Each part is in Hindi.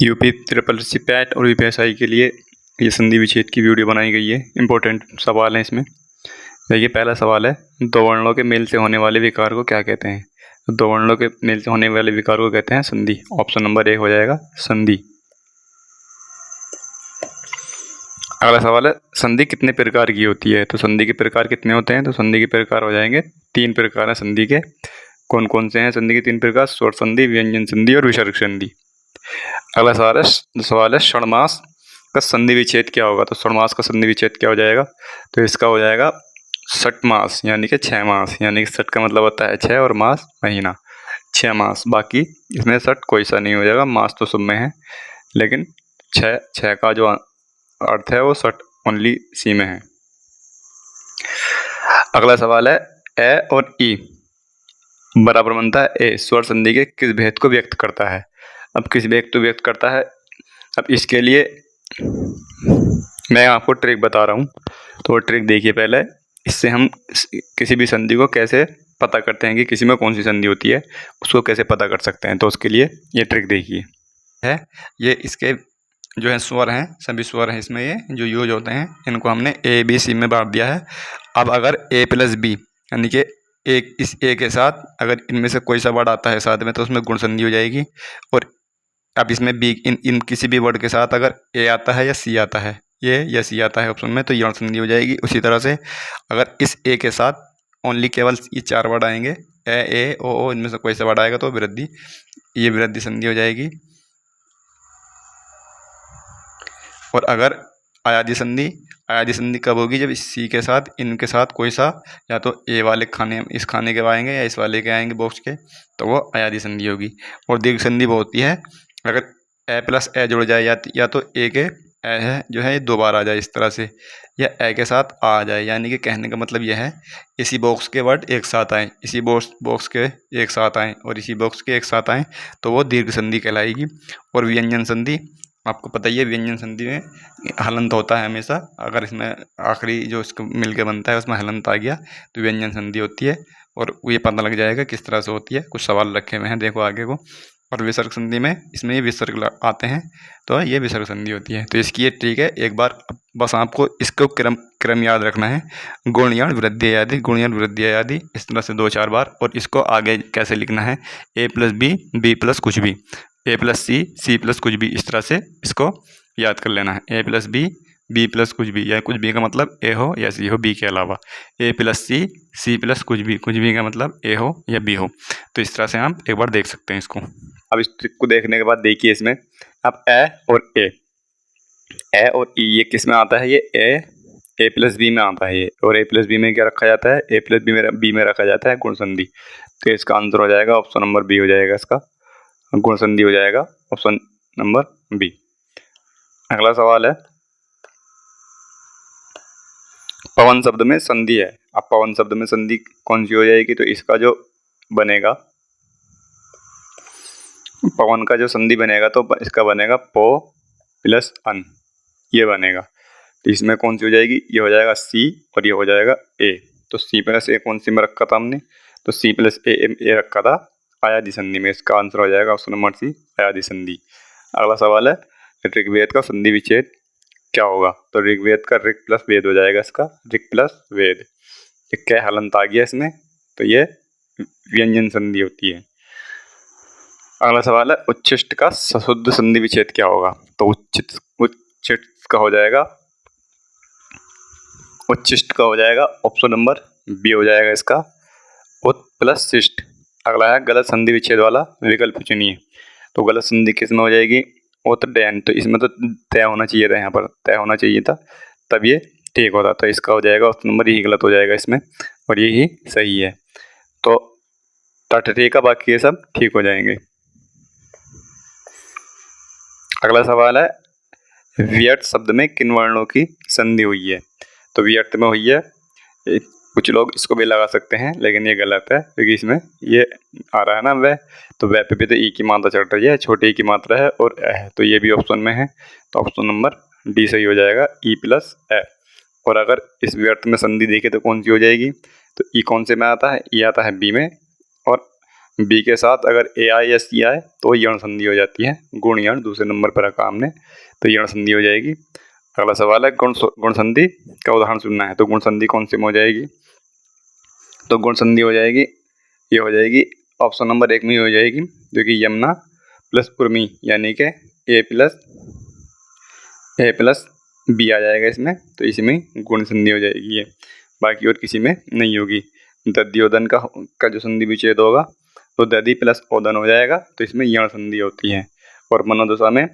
यूपी ट्रिपल सी पैट और यूपीएसआई के लिए ये संधि विच्छेद की वीडियो बनाई गई है। इंपॉर्टेंट सवाल है इसमें। देखिए, पहला सवाल है, दो वर्णों के मेल से होने वाले विकार को क्या कहते हैं? तो दो वर्णों के मेल से होने वाले विकार को कहते हैं संधि। ऑप्शन नंबर ए हो जाएगा संधि। अगला सवाल है, संधि कितने प्रकार की होती है? तो संधि के प्रकार कितने होते हैं? तो संधि के प्रकार हो जाएंगे 3 प्रकार हैं संधि के। कौन कौन से हैं संधि के 3 प्रकार? स्वर संधि, व्यंजन संधि और विसर्ग संधि। अगला सवाल है षण्मास का संधि विच्छेद क्या होगा? तो षण्मास का संधि विच्छेद क्या हो जाएगा? तो इसका हो जाएगा षट मास, यानी कि 6 मास। यानी कि षट का मतलब होता है 6 और मास महीना, 6 मास। बाकी इसमें षट कोई सा नहीं हो जाएगा, मास तो सब में है, लेकिन 6 का जो अर्थ है वो षट ओनली सी में है। अगला सवाल है, ए और ई बराबर बनता है ए स्वर संधि के किस भेद को व्यक्त करता है? अब किस भेद को व्यक्त करता है? अब इसके लिए मैं आपको ट्रिक बता रहा हूँ, तो वो ट्रिक देखिए पहले। इससे हम किसी भी संधि को कैसे पता करते हैं कि किसी में कौन सी संधि होती है, उसको कैसे पता कर सकते हैं। तो उसके लिए ये ट्रिक देखिए है, ये इसके जो है स्वर हैं, सभी स्वर हैं इसमें, ये जो यूज होते हैं इनको हमने ए बी सी में बांट दिया है। अब अगर ए प्लस बी यानी कि एक इस ए के साथ अगर इनमें से कोई सा वर्ड आता है साथ में, तो उसमें गुण संधि हो जाएगी। और अब इसमें बी इन किसी भी वर्ड के साथ अगर ए आता है या सी आता है, ये या सी आता है ऑप्शन में, तो यौन संधि हो जाएगी। उसी तरह से अगर इस ए के साथ ओनली केवल ये 4 वर्ड आएंगे, ए ओ इनमें से कोई सा वर्ड आएगा तो वृद्धि, ये वृद्धि संधि हो जाएगी। और अगर अयादि संधि कब होगी? जब इस सी के साथ इनके साथ कोई सा या तो ए वाले खाने इस खाने के आएंगे या इस वाले के आएंगे बॉक्स के, तो वो अयादि संधि होगी। और दीर्घ संधि वो होती है अगर ए प्लस ए जुड़ जाए, या तो ए के ए है जो है ये 2 बार आ जाए इस तरह से, या ए के साथ आ जाए। यानी कि कहने का मतलब यह है, इसी बॉक्स के वर्ड एक साथ आएँ, इसी बॉक्स के एक साथ आएँ और इसी बॉक्स के एक साथ आएँ, तो वो दीर्घ संधि कहलाएगी। और व्यंजन संधि आपको पता ही है, व्यंजन संधि में हलंत होता है हमेशा। अगर इसमें आखिरी जो इसको मिल के बनता है उसमें हलंत आ गया तो व्यंजन संधि होती है। और ये पता लग जाएगा किस तरह से होती है। कुछ सवाल रखे हुए हैं, देखो आगे को। और विसर्ग संधि में इसमें ये विसर्ग आते हैं, तो ये विसर्ग संधि होती है। तो इसकी ये ट्रिक है, एक बार बस आपको इसको क्रम याद रखना है। गुण यण वृद्धि अयादि, गुण यण वृद्धि अयादि, इस तरह से 2-4 बार। और इसको आगे कैसे लिखना है, ए प्लस बी प्लस कुछ भी, ए प्लस सी प्लस कुछ भी, इस तरह से इसको याद कर लेना है। ए प्लस बी प्लस कुछ भी, या कुछ भी का मतलब ए हो या सी हो बी के अलावा। ए प्लस सी प्लस कुछ भी का मतलब ए हो या बी हो। तो इस तरह से आप एक बार देख सकते हैं इसको। अब इस ट्रिक को देखने के बाद देखिए इसमें, अब ए और ई ये किस में आता है? ये ए प्लस बी में आता है ये। और ए प्लस बी में क्या रखा जाता है? ए प्लस बी में रखा जाता है गुण संधि। तो इसका आंसर हो जाएगा ऑप्शन नंबर बी हो जाएगा, इसका गुण संधि हो जाएगा ऑप्शन नंबर बी। अगला सवाल है, पवन शब्द में संधि है। अब पवन शब्द में संधि कौन सी हो जाएगी? तो इसका जो बनेगा, पवन का जो संधि बनेगा, तो इसका बनेगा पो प्लस अन, ये बनेगा। तो इसमें कौन सी हो जाएगी? ये हो जाएगा सी और ये हो जाएगा ए। तो सी प्लस ए कौन सी में रखा था हमने? तो सी प्लस ए रखा था अयादि संधि में। इसका आंसर हो जाएगा ऑप्शन नंबर सी अयादि संधि। अगला सवाल है, ऋग्वेद का संधि विच्छेद क्या होगा? तो ऋग्वेद का ऋग प्लस वेद हो जाएगा, इसका ऋग प्लस वेद। क्या हलंत आ गया इसमें, तो ये व्यंजन संधि होती है। अगला सवाल है, उच्छिष्ट का सशुद्ध संधि विच्छेद क्या होगा? तो उच्छिष्ट का हो जाएगा ऑप्शन नंबर बी हो जाएगा, इसका उत प्लस शिष्ट। अगला है, गलत संधि विच्छेद वाला विकल्प चुनिए। तो गलत संधि किस में हो जाएगी? उत डैन। तो इसमें तो तय होना चाहिए था, यहाँ पर तय होना चाहिए था, तब ये ठीक होता। तो इसका हो जाएगा ऑप्शन नंबर यही गलत हो जाएगा इसमें, और यही सही है। तो ठीक है, बाकी ये सब ठीक हो जाएंगे। अगला सवाल है, व्यर्थ शब्द में किन वर्णों की संधि हुई है? तो व्यर्थ में हुई है, कुछ लोग इसको भी लगा सकते हैं लेकिन ये गलत है, क्योंकि इसमें ये आ रहा है ना वह, तो वह पे भी तो ई की मात्रा चढ़ रही है, छोटी ई की मात्रा है और ए है, तो ये भी ऑप्शन में है। तो ऑप्शन नंबर डी सही हो जाएगा, ई प्लस ए। और अगर इस व्यर्थ में संधि देखे तो कौन सी हो जाएगी? तो ई कौन से में आता है? ई आता है बी में, और बी के साथ अगर ए आए या सी आए तो यण संधि हो जाती है, गुण यण दूसरे नंबर पर रखा हमने, तो यण संधि हो जाएगी। अगला सवाल है गुण संधि का उदाहरण चुनना है, तो गुण संधि कौन सी में हो जाएगी? तो गुण संधि हो जाएगी, ये हो जाएगी ऑप्शन नंबर 1 में हो जाएगी, जो कि यमुना प्लस उर्मी, यानी कि ए प्लस बी आ जाएगा इसमें, तो इसी में गुण संधि हो जाएगी ये, बाकी और किसी में नहीं होगी। दध्योदन का जो संधि विच्छेद होगा तो दधि प्लस ओदन हो जाएगा, तो इसमें यण संधि होती है। और मनोदशा में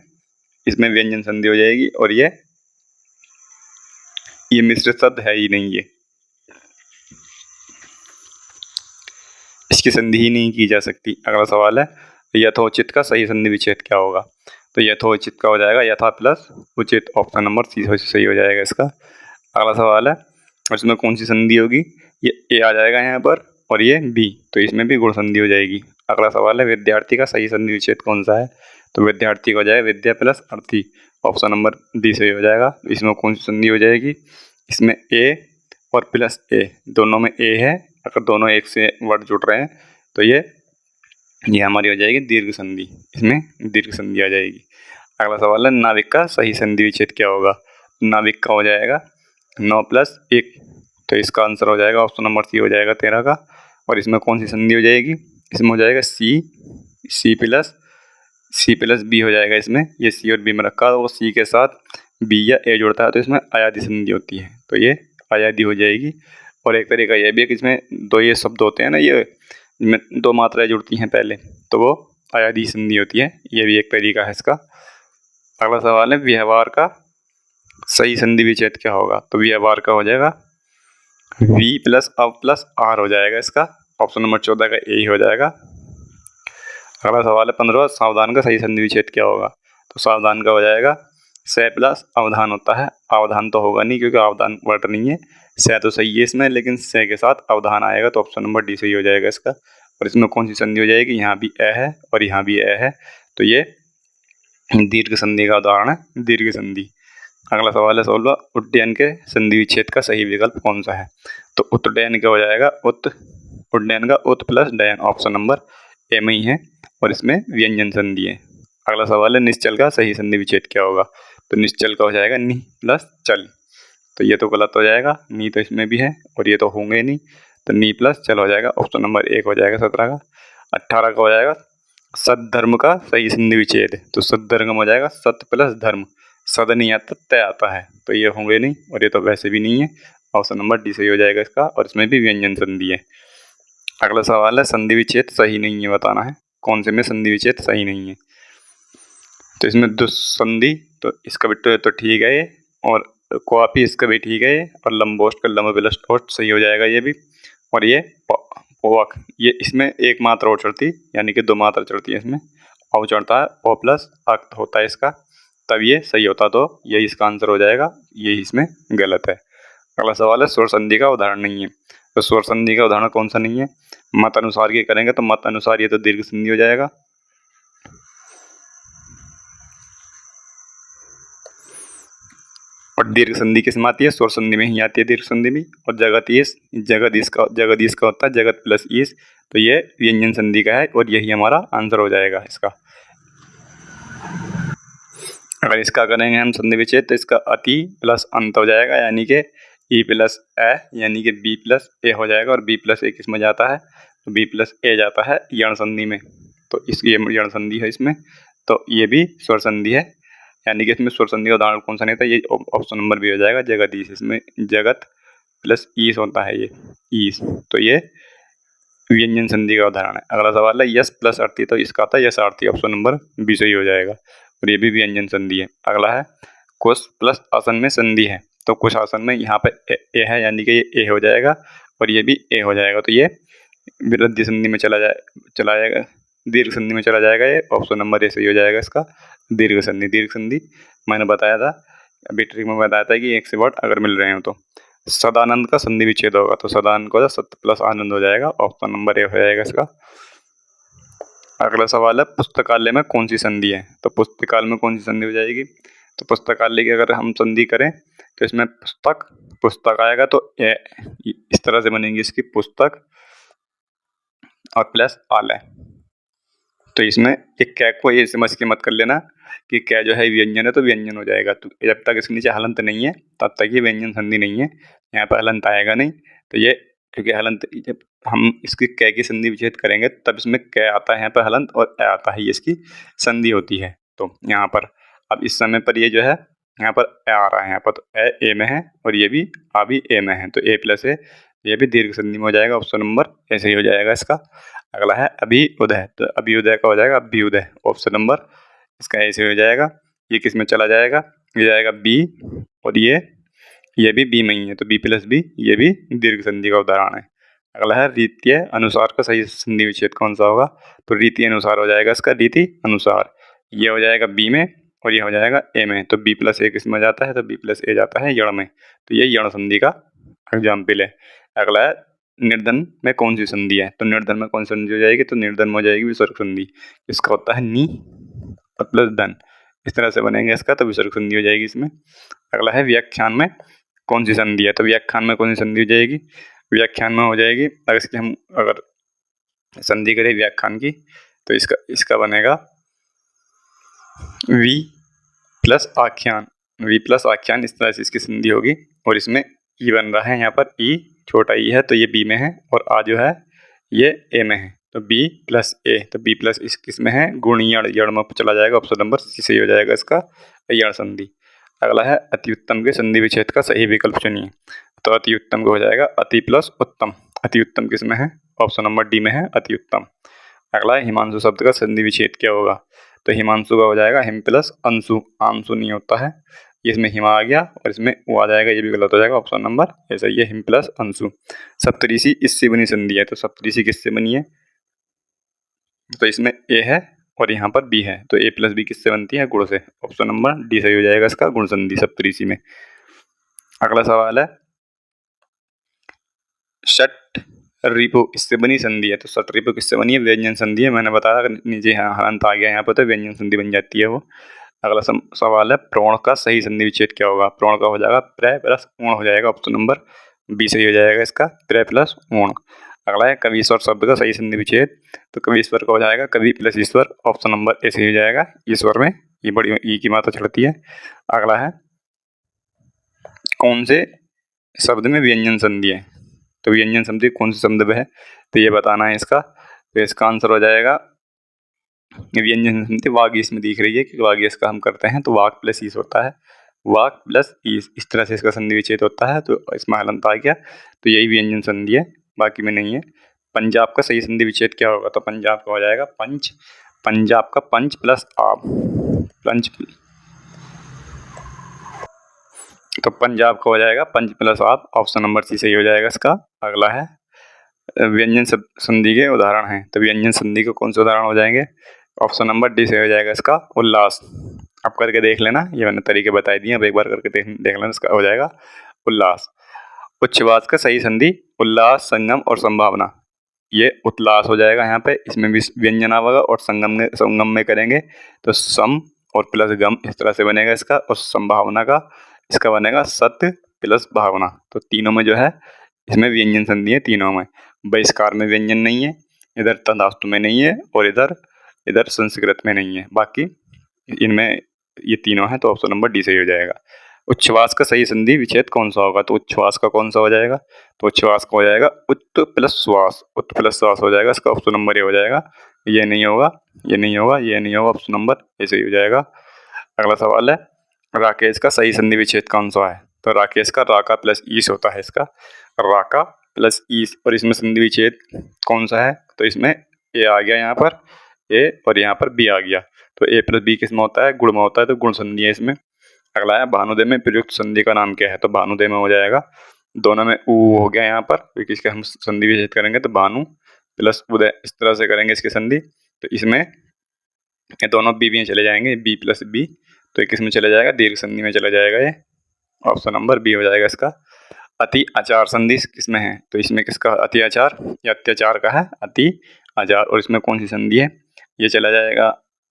इसमें व्यंजन संधि हो जाएगी, और ये मिश्रित शब्द है ही नहीं, ये इसकी संधि ही नहीं की जा सकती। अगला सवाल है यथोचित का सही संधि विच्छेद क्या होगा? तो यथोचित का हो जाएगा यथा प्लस उचित, ऑप्शन नंबर सी सही हो जाएगा इसका। अगला सवाल है इसमें कौन सी संधि होगी? ये ए आ जाएगा यहाँ पर, और ये बी, तो इसमें भी गुण संधि हो जाएगी। अगला सवाल है विद्यार्थी का सही संधि विच्छेद कौन सा है? तो विद्यार्थी का हो जाएगा विद्या प्लस अर्थी, ऑप्शन नंबर डी सही हो जाएगा। इसमें कौन सी संधि हो जाएगी? इसमें ए और प्लस ए दोनों में ए है, अगर दोनों एक से वर्ड जुड़ रहे हैं तो ये हमारी हो जाएगी दीर्घ संधि, इसमें दीर्घ संधि आ जाएगी। अगला सवाल है नाविक का सही संधि विच्छेद क्या होगा? नाविक का हो जाएगा 9 प्लस 1, तो इसका आंसर हो जाएगा ऑप्शन नंबर सी हो जाएगा 13 का। और इसमें कौन सी संधि हो जाएगी? इसमें हो जाएगा सी प्लस बी हो जाएगा इसमें, ये सी और बी में रखा है, वो सी के साथ बी या ए जुड़ता है तो इसमें अयादी संधि होती है, तो ये अयादी हो जाएगी। और एक तरीका ये भी है कि इसमें दो ये शब्द होते हैं ना, ये में दो मात्राएं जुड़ती हैं पहले, तो वो अयादी संधि होती है, ये भी एक तरीका है इसका। अगला सवाल है व्यवहार का सही संधि विच्छेद क्या होगा? तो व्यवहार का हो जाएगा वी प्लस अब प्लस आर हो जाएगा इसका, ऑप्शन नंबर 14 का ए ही हो जाएगा। अगला सवाल है 15 सावधान का सही संधि विच्छेद क्या होगा? तो सावधान का हो जाएगा से प्लस अवधान होता है, अवधान तो होगा नहीं क्योंकि अवधान वर्ड नहीं है, से तो सही है इसमें, लेकिन से के साथ अवधान आएगा, तो ऑप्शन नंबर डी सही हो जाएगा इसका। और इसमें कौन सी संधि हो जाएगी? यहाँ भी ए है और यहाँ भी ए है, तो ये दीर्घ संधि का उदाहरण है, दीर्घ संधि। अगला सवाल है 16 उड्डयन के संधि विच्छेद का सही विकल्प कौन सा है? तो उत्डयन का हो जाएगा उड्डयन का उत प्लस डयन, ऑप्शन नंबर ए में ही है, और इसमें व्यंजन संधि है। अगला सवाल है निश्चल का सही संधि विच्छेद क्या होगा? तो निश्चल का हो जाएगा नि प्लस चल, तो ये तो गलत हो जाएगा, नी तो इसमें भी है और ये तो होंगे नहीं, तो नी प्लस चल हो जाएगा, ऑप्शन नंबर 1 हो जाएगा 17 का। 18 का हो जाएगा सद्धर्म का सही संधि विच्छेद, तो सद्धर्म हो जाएगा सत प्लस धर्म, सद नहीं आता तय आता है, तो ये होंगे नहीं और ये तो वैसे भी नहीं है, ऑप्शन नंबर डी सही हो जाएगा इसका, और इसमें भी व्यंजन संधि है। अगला सवाल है संधि विच्छेद सही नहीं है, बताना है कौन से में संधि विच्छेद सही नहीं है। तो इसमें दुस्संधि, तो इसका भी तो ठीक है ये, और क्वापी इसका भी ठीक है ये, और लंबोष्ट का लंब प्लस ओष्ठ सही हो जाएगा ये भी। और ये पोवक, ये इसमें एक मात्रा और चढ़ती, यानी कि 2 मात्रा चढ़ती है इसमें, और चढ़ता है ओ प्लस अक्त होता है इसका, तब ये सही होता, तो यही इसका आंसर हो जाएगा, यही इसमें गलत है। अगला सवाल है स्वर संधि का उदाहरण नहीं है, तो स्वर संधि का उदाहरण कौन सा नहीं है? मत अनुसार ये करेंगे तो मत अनुसार ये तो दीर्घ संधि हो जाएगा। और दीर्घ संधि किस में आती है? स्वर संधि में ही आती है दीर्घ संधि भी। और जगदीश का होता है जगत प्लस ईश, तो ये व्यंजन संधि का है, और यही हमारा आंसर हो जाएगा इसका। अगर इसका करेंगे हम संधि विच्छेद तो इसका अति प्लस अंत हो जाएगा, यानी कि ई प्लस ए, यानी कि बी प्लस ए हो जाएगा, और बी प्लस ए किस में जाता है? तो बी प्लस ए जाता है यण संधि में, तो इसकी यण संधि है इसमें, तो ये भी स्वर संधि है, यानी कि इसमें स्वर संधि का उदाहरण कौन सा नहीं था? ये ऑप्शन नंबर भी हो जाएगा जगदीश, इसमें जगत प्लस ईश होता है ये ईश, तो ये व्यंजन संधि का उदाहरण है। अगला सवाल है यश प्लस अर्थी, तो इसका आता है यशार्थी, ऑप्शन नंबर बी सही हो जाएगा, और ये भी व्यंजन संधि है। अगला है कुश प्लस आसन में संधि है, तो कुश आसन में यहाँ पे ए है, यानी कि ये ए हो जाएगा और ये भी ए हो जाएगा, तो ये वृद्धि संधि में चला जाएगा, दीर्घ संधि में चला जाएगा, ये ऑप्शन नंबर ए सही हो जाएगा इसका, दीर्घ संधि मैंने बताया था अभी ट्रिक में, बताया था कि एक से वर्ड अगर मिल रहे हो तो। सदानंद का संधि विच्छेद होगा, तो सदानंद को सत्य प्लस आनंद हो जाएगा, ऑप्शन नंबर ए हो जाएगा इसका। अगला सवाल है पुस्तकालय में कौन सी संधि है? तो पुस्तकालय में कौन सी संधि हो जाएगी? तो पुस्तकालय की अगर हम संधि करें तो इसमें पुस्तक आएगा, तो इस तरह से बनेगी इसकी पुस्तक, और प्लस आल है। तो इसमें ये कै को ये समझ के मत कर लेना कि कै जो है व्यंजन है तो व्यंजन हो जाएगा। तो जब तक इसके नीचे हलंत नहीं है तब तक ये व्यंजन संधि नहीं है, यहाँ पर हलंत आएगा नहीं। तो ये क्योंकि हलंत जब हम इसकी कै की संधि विच्छेद करेंगे तब इसमें कै आता है यहाँ पर हलंत और ए आता है, ये इसकी संधि होती है। तो यहाँ पर अब इस समय पर ये जो है यहाँ पर ए आ रहा है, यहाँ पर तो ए में है और ये भी आ भी ए में है, तो ए प्लस ए ये भी दीर्घ संधि में हो जाएगा। ऑप्शन नंबर ऐसे ही हो जाएगा इसका। अगला है अभिउदय, तो अभिउदय का हो जाएगा अभ्युदय, ऑप्शन नंबर इसका ऐसे हो जाएगा। ये किस में चला जाएगा, ये जाएगा बी और ये भी बी में ही है, तो बी प्लस बी ये भी दीर्घ संधि का उदाहरण है। अगला है रीतीय अनुसार का सही संधि विच्छेद कौन सा होगा, तो रीति अनुसार हो जाएगा इसका, रीति अनुसार ये हो जाएगा बी में और ये हो जाएगा ए में। तो बी प्लस ए किस में जाता है, तो बी प्लस ए जाता है यण में, तो ये यण संधि का एग्जाम्पल है। अगला है निर्धन में कौन सी संधि है, तो निर्धन में कौन सी संधि हो जाएगी, तो निर्धन में हो जाएगी विसर्ग संधि। इसका होता है नी और प्लस धन, इस तरह से बनेंगे इसका, तो विसर्ग संधि हो जाएगी इसमें। अगला है व्याख्यान में कौन सी संधि है, तो व्याख्यान में कौन सी संधि हो जाएगी, व्याख्यान में हो जाएगी अगर इसकी हम अगर संधि करें व्याख्यान की तो इसका बनेगा वी प्लस आख्यान, वी प्लस आख्यान, इस तरह से इसकी संधि होगी। और इसमें ई बन रहा है यहाँ पर, ई छोटा ई है तो ये बी में है और आ जो है ये ए में है, तो बी प्लस ए, तो बी प्लस इस किस में है, गुण यण, यण में चला जाएगा, ऑप्शन नंबर सी सही हो जाएगा इसका, यण संधि। अगला है अति उत्तम के संधि विच्छेद का सही विकल्प चुनिए, तो अति उत्तम को हो जाएगा अति प्लस उत्तम, अति उत्तम किस में है, ऑप्शन नंबर डी में है अति उत्तम। अगला है हिमांशु शब्द का संधि विच्छेद क्या होगा, तो हिमांशु का हो जाएगा हिम प्लस अंशु, आंशु नहीं होता है, इसमें हिमा आ गया और इसमें वो आ जाएगा, ये भी गलत हो जाएगा, ऑप्शन नंबर ऐसा ही है हिम प्लस अंशु। सप्तऋषि इससे बनी संधि है, तो सप्तऋषि किससे बनी है, तो इसमें ए है और यहाँ पर बी है, तो ए प्लस बी किससे बनती है, गुण से, ऑप्शन नंबर डी सही हो जाएगा इसका, गुण संधि सप्तऋषि में। अगला सवाल है षट रिपु इससे बनी संधि है, तो षट रिपु किससे बनी है, व्यंजन संधि है, मैंने बताया नीचे हलंत आ गया यहाँ पर तो व्यंजन संधि बन जाती है वो। अगला सवाल है प्रोण का सही संधि विच्छेद क्या होगा, प्रोण का हो जाएगा प्र प्लस ऊण हो जाएगा, ऑप्शन नंबर बी सही हो जाएगा इसका, प्र प्लस ऊण। अगला है कवीश्वर शब्द का सही संधि विच्छेद, तो कवीश्वर का हो जाएगा कवि प्लस ईश्वर, ऑप्शन नंबर ए सही हो जाएगा, ईश्वर में ये बड़ी ई की मात्रा चढ़ती है। अगला है कौन से शब्द में व्यंजन संधि है, तो व्यंजन संधि कौन से शब्द में है, तो ये बताना है इसका, तो इसका आंसर हो जाएगा व्यंजन संधि वाग इसमें दिख रही है कि वाग इसका हम करते हैं तो वाग प्लस ईस होता है, वाग प्लस ईस, इस तरह से इसका संधि विच्छेद होता है, तो इसमें हलंत आ गया, तो यही व्यंजन संधि है, बाकी में नहीं है। पंजाब का सही संधि विच्छेद क्या होगा, तो पंजाब का हो जाएगा पंच, पंजाब का पंच प्लस आप, पंच, तो पंजाब का हो जाएगा पंच प्लस आप, ऑप्शन नंबर सी सही हो जाएगा इसका। अगला है व्यंजन संधि के उदाहरण हैं, तो व्यंजन संधि के कौन से उदाहरण हो जाएंगे, ऑप्शन नंबर डी से हो जाएगा इसका उल्लास। आप करके देख लेना, ये मैंने तरीके बताए दिए, अब एक बार करके देख लेना, इसका हो जाएगा उल्लास। उच्छ्वास का सही संधि उल्लास, संगम और संभावना, ये उल्लास हो जाएगा यहाँ पे, इसमें भी व्यंजन आवेगा और संगम में करेंगे तो सम और प्लस गम, इस तरह से बनेगा इसका। और संभावना का इसका बनेगा सत्य प्लस भावना, तो तीनों में जो है इसमें व्यंजन संधि है तीनों में। बहिष्कार में व्यंजन नहीं है, इधर तथास्तु में नहीं है और इधर संस्कृत में नहीं है, बाकी इनमें ये तीनों हैं, तो ऑप्शन नंबर डी सही हो जाएगा। उच्छ्वास का सही संधि विच्छेद कौन सा होगा, तो उच्छ्वास का कौन सा हो जाएगा, तो उच्छ्वास का हो जाएगा उत्त प्लस श्वास, उत्त प्लस श्वास हो जाएगा इसका, ऑप्शन नंबर ए हो जाएगा, ये नहीं होगा, ये नहीं होगा, ये नहीं होगा, ऑप्शन नंबर ए सही हो जाएगा। अगला सवाल है राकेश का सही संधि विच्छेद कौन सा है, तो राकेश का राका प्लस ईस होता है इसका, राका प्लस ईस, और इसमें संधि विच्छेद कौन सा है, तो इसमें ए आ गया यहाँ पर ए और यहाँ पर बी आ गया, तो ए प्लस बी किस में होता है, गुण में होता है, तो गुण संधि है इसमें। अगला है भानुदय में प्रयुक्त संधि का नाम क्या है, तो भानुदय में हो जाएगा, दोनों में ऊ हो गया यहाँ पर, क्योंकि इसके हम संधि विच्छेद करेंगे तो भानु प्लस उदय, इस तरह से करेंगे इसकी संधि, तो इसमें ये दोनों बी में चले जाएंगे, बी प्लस बी, तो किस में चला जाएगा, दीर्घ संधि में चला जाएगा, ये ऑप्शन नंबर बी हो जाएगा इसका। अति आचार संधि किसमें है, तो इसमें किसका अति आचार या अत्याचार का है, अति आचार, और इसमें कौन सी संधि है, ये चला जाएगा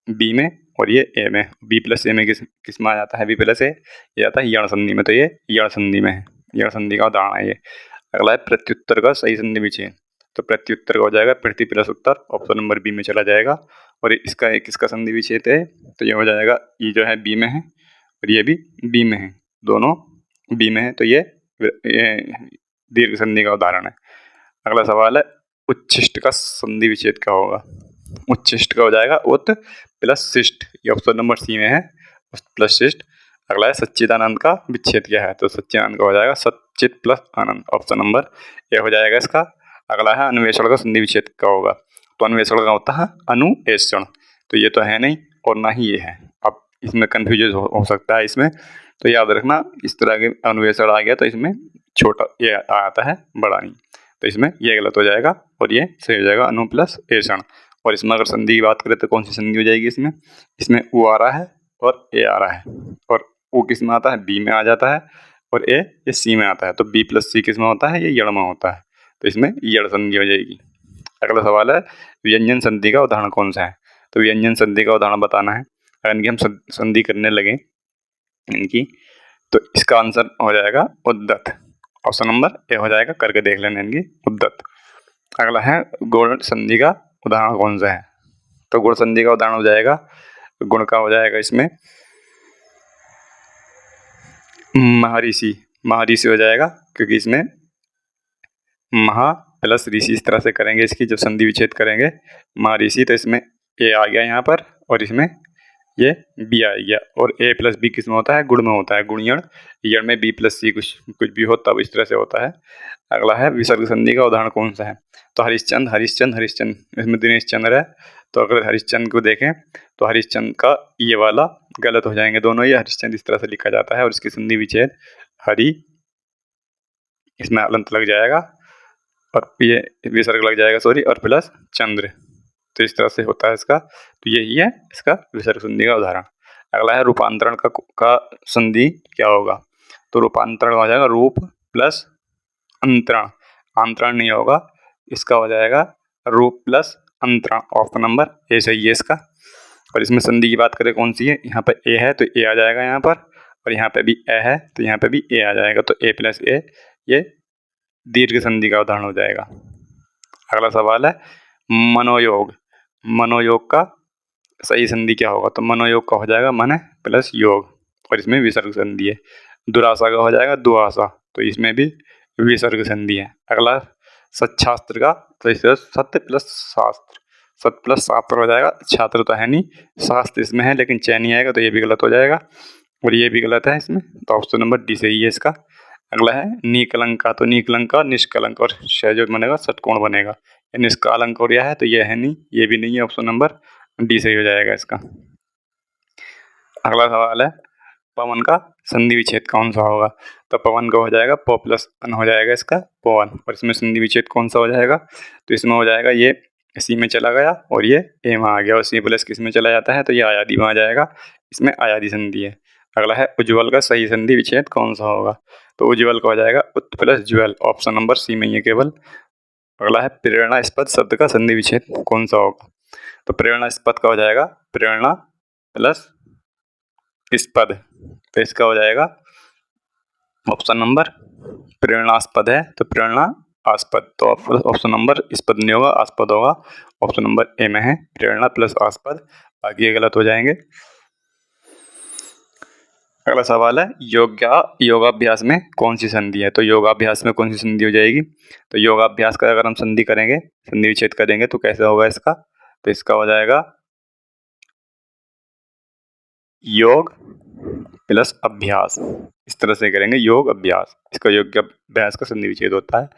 बी में और ये ए में, बी प्लस ए में किस में आ जाता है, बी प्लस ए, ये आता है यण संधि में, तो ये यण संधि में है, यण संधि का उदाहरण है ये। अगला है प्रत्युत्तर का सही संधि विच्छेद, तो प्रत्युत्तर का हो जाएगा पृथ्वी प्लस उत्तर, ऑप्शन नंबर बी में चला जाएगा। और इसका एक इसका संधि विच्छेद है तो ये हो जाएगा, ये जो है बी में है और ये भी बी में है, दोनों बी में है, तो ये दीर्घ संधि का उदाहरण है। अगला सवाल है उच्छिष्ट का संधि विच्छेद क्या होगा। उच्छिष्ट का हो जाएगा उत प्लस शिष्ट, ये ऑप्शन नंबर सी में है, प्लस शिष्ट। अगला है सच्चिदानंद का विच्छेद क्या है, तो सच्चिदानंद का हो जाएगा सच्चित प्लस आनंद, ऑप्शन नंबर ए हो जाएगा इसका। अगला है अन्वेषण का संधि विच्छेद क्या होगा, तो अन्वेषण का होता है अनुएषण, तो ये तो है नहीं और ना ही ये है। अब इसमें कन्फ्यूजन हो सकता है इसमें, तो याद रखना इस तरह के अन्वेषण आ गया तो इसमें छोटा ये आता है, बड़ा नहीं, तो इसमें ये गलत हो जाएगा और ये सही हो जाएगा अनु प्लस एषण। और इसमें अगर संधि की बात करें तो कौन सी संधि हो जाएगी इसमें, इसमें उ आ रहा है और ए आ रहा है, और उ किस में आता है, बी में आ जाता है, और ए ये सी में आता है, तो बी प्लस सी किस में होता है, ये यड़ में होता है, तो इसमें यड़ संधि हो जाएगी। अगला सवाल है व्यंजन संधि का उदाहरण कौन सा है, तो व्यंजन संधि का उदाहरण बताना है। अगर इनकी हम संधि करने लगे इनकी, तो इसका आंसर हो जाएगा उद्दत, ऑप्शन नंबर ए हो जाएगा, करके देख लेना इनकी उद्दत। अगला है गुण संधि का उदाहरण कौन सा है, तो गुण संधि का उदाहरण हो जाएगा, गुण का हो जाएगा इसमें महर्षि, महर्षि हो जाएगा, क्योंकि इसमें महा प्लस ऋषि इस तरह से करेंगे, इसकी जब संधि विच्छेद करेंगे महर्षि, तो इसमें ए आ गया यहाँ पर और इसमें ये बी आ गया, और ए प्लस बी किस में होता है, गुण में होता है, गुणियण, यण में बी प्लस सी कुछ भी हो तब इस तरह से होता है। अगला है विसर्ग संधि का उदाहरण कौन सा है, तो हरिश्चंद्र हरिश्चंद्र हरिश्चंद्र, इसमें दिनेश चंद्र है, तो अगर हरिश्चंद्र को देखें तो हरिश्चंद्र का ये वाला गलत हो जाएंगे दोनों, ये हरिश्चंद्र इस तरह से लिखा जाता है और इसकी संधि विच्छेद हरि, इसमें अलंत लग जाएगा और ये विसर्ग लग जाएगा सॉरी, और प्लस चंद्र, तो इस तरह से होता है इसका, तो यही है इसका विसर्ग संधि का उदाहरण। अगला है रूपांतरण का संधि क्या होगा, तो रूपांतरण हो जाएगा रूप प्लस अंतरण, आंतरण नहीं होगा, इसका हो जाएगा रूप प्लस अंतरण, ऑप्शन नंबर ए सही है इसका। और इसमें संधि की बात करें कौन सी है, यहाँ पर ए है तो ए आ जाएगा यहाँ पर, और यहाँ पे भी ए है तो यहाँ पे भी ए आ जाएगा, तो ए प्लस ए ये दीर्घ संधि का उदाहरण हो जाएगा। अगला सवाल है मनोयोग, मनोयोग का सही संधि क्या होगा, तो मनोयोग का हो जाएगा मन प्लस योग, और इसमें विसर्ग संधि है। दुराशा का हो जाएगा दुआशा, तो इसमें भी विसर्ग संधि है। अगला सच्छास्त्र का, तो इससे सत्य प्लस शास्त्र, सत्य प्लस शास्त्र हो जाएगा, छात्र तो है नहीं, शास्त्र इसमें है लेकिन चयन नहीं आएगा, तो ये भी गलत हो जाएगा और ये भी गलत है इसमें, तो ऑप्शन नंबर डी सही है इसका। अगला है निकलंका, तो निकलंका निष्कलंक और श जो बनेगा षटकोण बनेगा, निष्कालंक और यह है तो ये है नहीं, ये भी नहीं है, ऑप्शन नंबर डी सही हो जाएगा इसका। अगला सवाल है पवन का संधि विच्छेद कौन सा होगा, तो पवन का हो जाएगा प प्लस अन हो जाएगा इसका पवन, और इसमें संधि विच्छेद कौन सा हो जाएगा, तो इसमें हो जाएगा ये सी में चला गया और ये ए में आ गया, और सी प्लस किस में चला जाता है, तो ये आयादी में आ जाएगा, इसमें आयादी संधि है। अगला है उज्ज्वल का सही संधि विच्छेद कौन सा होगा, तो उज्ज्वल का हो जाएगा उत प्लस ज्वल, ऑप्शन नंबर सी में ही केवल। अगला है प्रेरणास्पद शब्द का संधि विच्छेद कौन सा होगा, तो प्रेरणास्पद का हो जाएगा प्रेरणा प्लस स्पद, तो इसका हो जाएगा ऑप्शन नंबर प्रेरणास्पद है तो प्रेरणा आस्पद, तो ऑप्शन नंबर स्पद नहीं होगा, आस्पद होगा, ऑप्शन नंबर ए में है प्रेरणा प्लस आस्पद, बाकी ये गलत हो जाएंगे। अगला सवाल है योगाभ्यास में कौन सी संधि है, तो योगाभ्यास में कौन सी संधि हो जाएगी, तो योगाभ्यास का अगर हम संधि करेंगे, संधि विच्छेद करेंगे तो कैसे होगा इसका, तो इसका हो जाएगा योग प्लस अभ्यास, इस तरह से करेंगे योग अभ्यास, इसका योग अभ्यास का संधि विच्छेद होता है,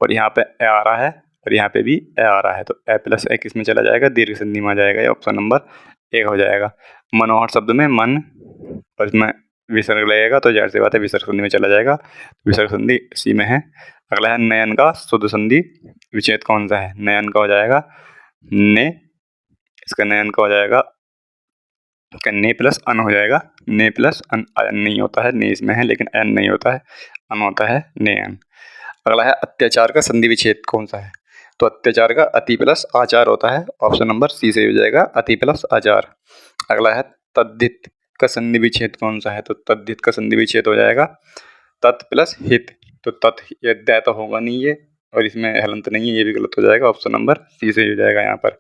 और यहाँ पे ए आ रहा है और यहाँ पे भी ए आ रहा है, तो ए प्लस ए किस में चला जाएगा, दीर्घ संधि में आ जाएगा, ये ऑप्शन नंबर ए हो जाएगा। मनोहर शब्द में मन और इसमें विसर्ग लगेगा तो जाहिर सी बात है विसर्ग संधि में चला जाएगा, विसर्ग संधि सी में है। अगला है नयन का शुद्ध संधि विच्छेद कौन सा है, नयन का हो जाएगा ने, इसका नयन का हो जाएगा ने प्लस अन हो जाएगा, ने प्लस अन, अन नहीं होता है, ने इसमें है लेकिन एन नहीं होता है, अन होता है ने अन। अगला है अत्याचार का संधि विच्छेद कौन सा है, तो अत्याचार का अति प्लस आचार होता है, ऑप्शन नंबर सी से हो जाएगा अति प्लस आचार। अगला है तद्धित का संधि विच्छेद कौन सा है, तो तद्धित का संधि विच्छेद हो जाएगा तत् प्लस हित, तो तत् ये दै तो होगा नहीं, ये और इसमें हलंत नहीं है, ये भी गलत हो जाएगा। ऑप्शन नंबर सी सही हो जाएगा यहाँ पर।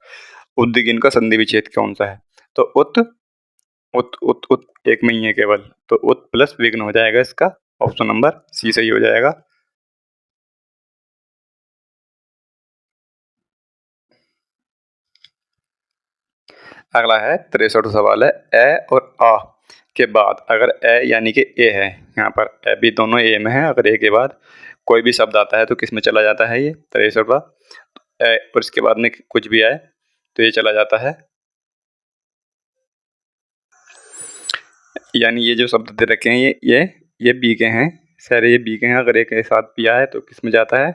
उद्विग्न का संधि विच्छेद कौन सा है? तो उत उत उत उत एक में ही है केवल, तो उत प्लस विघ्न हो जाएगा इसका। ऑप्शन नंबर सी सही हो जाएगा। अगला है 63 सवाल है, ए और आ के बाद अगर ए यानी कि ए है, यहाँ पर ए भी दोनों ए में है, अगर ए के बाद कोई भी शब्द आता है तो किस में चला जाता है? ये 63वां ए और इसके बाद में कुछ भी आए तो ये चला जाता है, यानी ये जो शब्द दे रखे हैं ये बी के हैं, सारे ये बी के हैं। अगर एक के साथ पी आए तो किस में जाता है?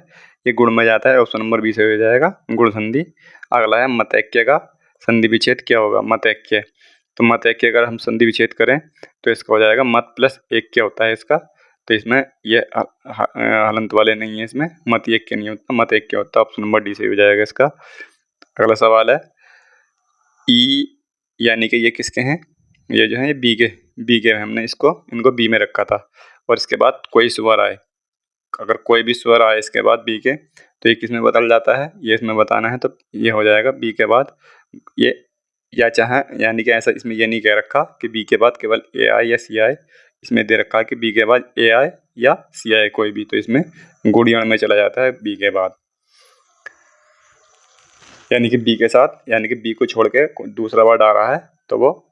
ये गुण में जाता है। ऑप्शन नंबर बी से हो जाएगा, गुण संधि। अगला है मतैक्य का संधि विच्छेद क्या होगा? मतैक्य, तो मतैक्य अगर हम संधि विच्छेद करें तो इसका हो जाएगा मत प्लस ऐक्य होता है इसका, तो इसमें ये हलंत वाले नहीं है, इसमें मत ऐक्य नहीं होता, मत ऐक्य होता है। ऑप्शन नंबर डी से हो जाएगा इसका। अगला सवाल है, ई यानी कि ये किसके हैं? ये जो है ये बी के हमने इनको बी में रखा था, और इसके बाद कोई स्वर आए, अगर कोई भी स्वर आए इसके बाद बी के, तो ये किस में बदल जाता है? ये इसमें बताना है, तो ये हो जाएगा बी के बाद ये, या चाहे यानी कि ऐसा इसमें ये नहीं कह रखा कि बी के बाद केवल ए आए या सी आए, इसमें दे रखा है कि बी के बाद ए आए या सी आए कोई भी, तो इसमें गुणियण में चला जाता है बी के बाद, यानी कि बी के साथ, यानी कि बी को छोड़ के दूसरा वर्ड आ रहा है तो वो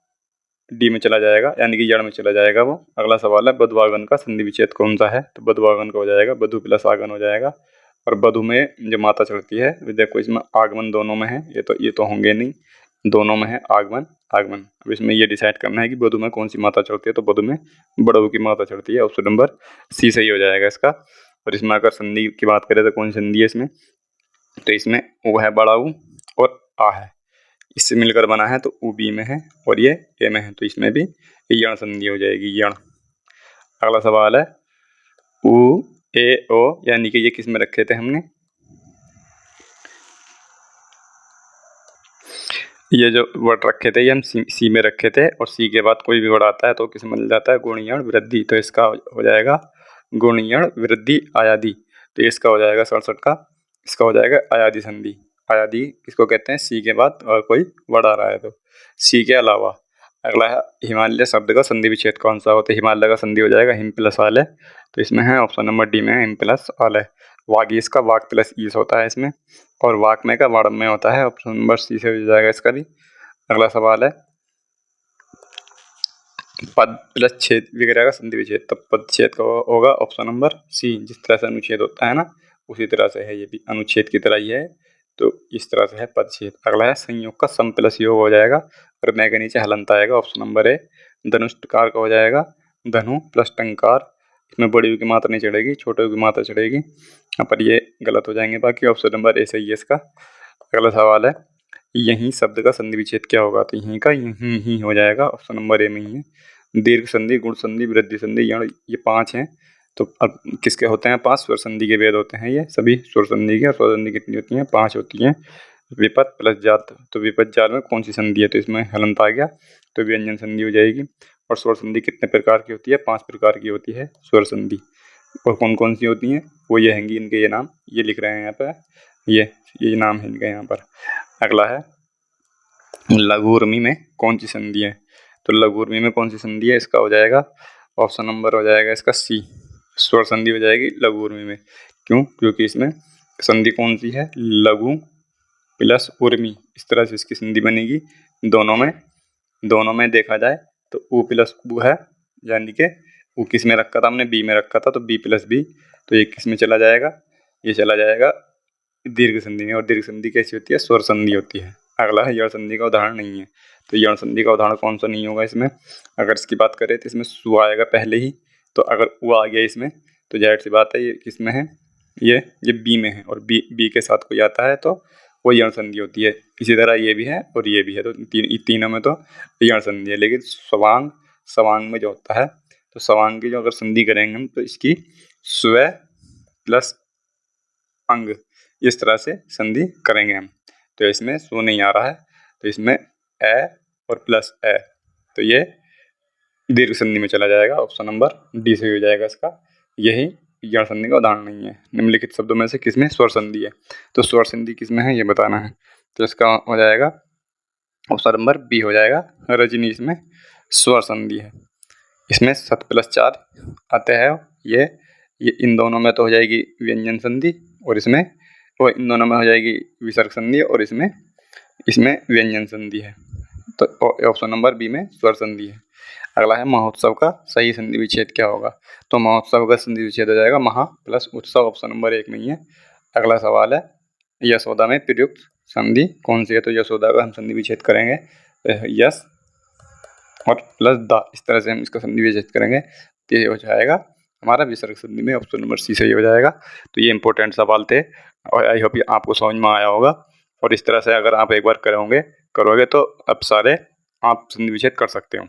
डी में चला जाएगा, यानी कि जड़ में चला जाएगा वो। अगला सवाल है, बधुआगन का संधि विच्छेद कौन सा है? तो बधुआगन का हो जाएगा बधु प्लस आगन हो जाएगा, और बधु में जो माता चढ़ती है, देखो इसमें आगमन दोनों में है, ये तो होंगे नहीं, दोनों में है आगमन आगमन। अब इसमें ये डिसाइड करना है कि बधु में कौन सी माता चढ़ती है, तो बधु में बड़ऊ की माता चढ़ती है। ऑप्शन नंबर सी सही हो जाएगा इसका। और इसमें अगर संधि की बात करें तो कौन सी संधि है इसमें? तो इसमें वो है बड़ाऊ और आ है, इससे मिलकर बना है, तो ऊ बी में है और ये ए में है, तो इसमें भी यण संधि हो जाएगी, यण। अगला सवाल है, ऊ ए ओ यानी कि ये किस में रखे थे हमने? ये जो वर्ड रखे थे ये हम सी में रखे थे, और सी के बाद कोई भी वर्ड आता है तो किस में मिल जाता है? गुणियण वृद्धि, तो इसका हो जाएगा गुणियण वृद्धि आयादी, तो इसका हो जाएगा 67 का, इसका हो जाएगा आयादी संधि। आयादी इसको कहते हैं सी के बाद और कोई वर्ड आ रहा है तो। सी के अलावा अगला है, हिमालय शब्द का संधि विच्छेद कौन सा होता है? हिमालय का संधि हो जाएगा हिम प्लस आलय, तो इसमें है ऑप्शन नंबर डी में हिम प्लस आलय। वागीश का वाक प्लस ईस होता है इसमें, और वाकमय का वाड़मय होता है। ऑप्शन नंबर सी से हो जाएगा इसका भी। अगला सवाल है, पद प्लस छेद वगैरह का संधि विच्छेद, तो पद छेद का होगा ऑप्शन नंबर सी। जिस तरह से अनुच्छेद होता है ना, उसी तरह से है ये भी, अनुच्छेद की तरह ही है, तो इस तरह से है पद छेद। अगला है, संयोग का सम प्लस योग हो जाएगा, और मैं के नीचे हलंत आएगा। ऑप्शन नंबर ए। धनुष्टकार का हो जाएगा धनु प्लस टंकार, इसमें बड़ी की मात्रा नहीं चढ़ेगी, छोटे की मात्रा चढ़ेगी, यहाँ पर ये गलत हो जाएंगे, बाकी ऑप्शन नंबर ए सही है इसका। अगला सवाल है, यही शब्द का संधि विच्छेद क्या होगा? तो यहीं का यहीं ही हो जाएगा, ऑप्शन नंबर ए में ही है। दीर्घ संधि, गुण संधि, वृद्धि संधि, ये 5 हैं, तो अब किसके होते हैं 5? स्वर संधि के भेद होते हैं ये सभी, स्वर संधि के। और स्वर संधि कितनी होती हैं? 5 होती हैं। विपत प्लस जात, तो विपत जाल में कौन सी संधि है? तो इसमें हलंत आ गया, तो व्यंजन संधि हो जाएगी। और स्वर संधि कितने प्रकार की होती है? 5 प्रकार की होती है स्वर संधि। और कौन कौन सी होती हैं वो ये हैंगी, इनके ये नाम ये लिख रहे हैं यहाँ पर, ये नाम है इनका यहाँ पर। अगला है, लघु उर्मी में कौन सी संधि है? तो लघु उर्मी में कौन सी संधि है? इसका हो जाएगा ऑप्शन नंबर हो जाएगा इसका सी, स्वर संधि हो जाएगी लघु उर्मी में। क्यों? क्योंकि इसमें संधि कौन सी है? लघु प्लस उर्मी, इस तरह से इसकी संधि बनेगी। दोनों में देखा जाए तो ऊ प्लस ऊ है, यानी कि ऊ किस में रखा था हमने? बी में रखा था, तो बी प्लस बी, तो ये किस में चला जाएगा? ये चला जाएगा दीर्घ संधि में। और दीर्घ संधि कैसी होती है? स्वर संधि होती है। अगला है, यण संधि का उदाहरण नहीं है, तो यण संधि का उदाहरण कौन सा नहीं होगा इसमें? अगर इसकी बात करें तो इसमें सु आएगा पहले ही, तो अगर उ आ गया इसमें तो जाहिर सी बात है ये किस में है? ये बी में है, और बी के साथ कोई आता है तो वो यण संधि होती है। इसी तरह ये भी है और ये भी है, तो तीनों में तो यण संधि है। लेकिन सवांग में जो होता है, तो सवांग की जो अगर संधि करेंगे हम, तो इसकी स्व प्लस अंग, इस तरह से संधि करेंगे हम। तो इसमें सु नहीं आ रहा है, तो इसमें ए और प्लस ए, तो ये दीर्घ संधि में चला जाएगा। ऑप्शन नंबर डी से हो जाएगा इसका। यही यण संधि का उदाहरण नहीं है। निम्नलिखित शब्दों में से किसमें स्वर संधि है? तो स्वर संधि किसमें है ये बताना है। तो इसका हो जाएगा ऑप्शन नंबर बी हो जाएगा, रजनी इसमें स्वर संधि है। इसमें सत प्लस चार आते हैं। ये इन दोनों में तो हो जाएगी व्यंजन संधि, और इसमें इन दोनों में हो जाएगी विसर्ग संधि, और इसमें व्यंजन संधि है। तो ऑप्शन नंबर बी में स्वर संधि है। अगला है महोत्सव का सही संधि विच्छेद क्या होगा? तो महोत्सव का संधि विच्छेद हो जाएगा महा प्लस उत्सव, ऑप्शन नंबर 1 में ही है। अगला सवाल है यशोदा में प्रयुक्त संधि कौन सी है? तो यशोदा का हम संधि विच्छेद करेंगे यश और प्लस द, इस तरह से हम इसका संधि विच्छेद करेंगे तो ये हो जाएगा हमारा विसर्ग संधि में ऑप्शन नंबर सी सही हो जाएगा। तो ये इंपॉर्टेंट सवाल थे और आई होप ये आपको समझ में आया होगा। और इस तरह से अगर आप एक बार करोगे तो अब सारे आप संधि विच्छेद कर सकते हो।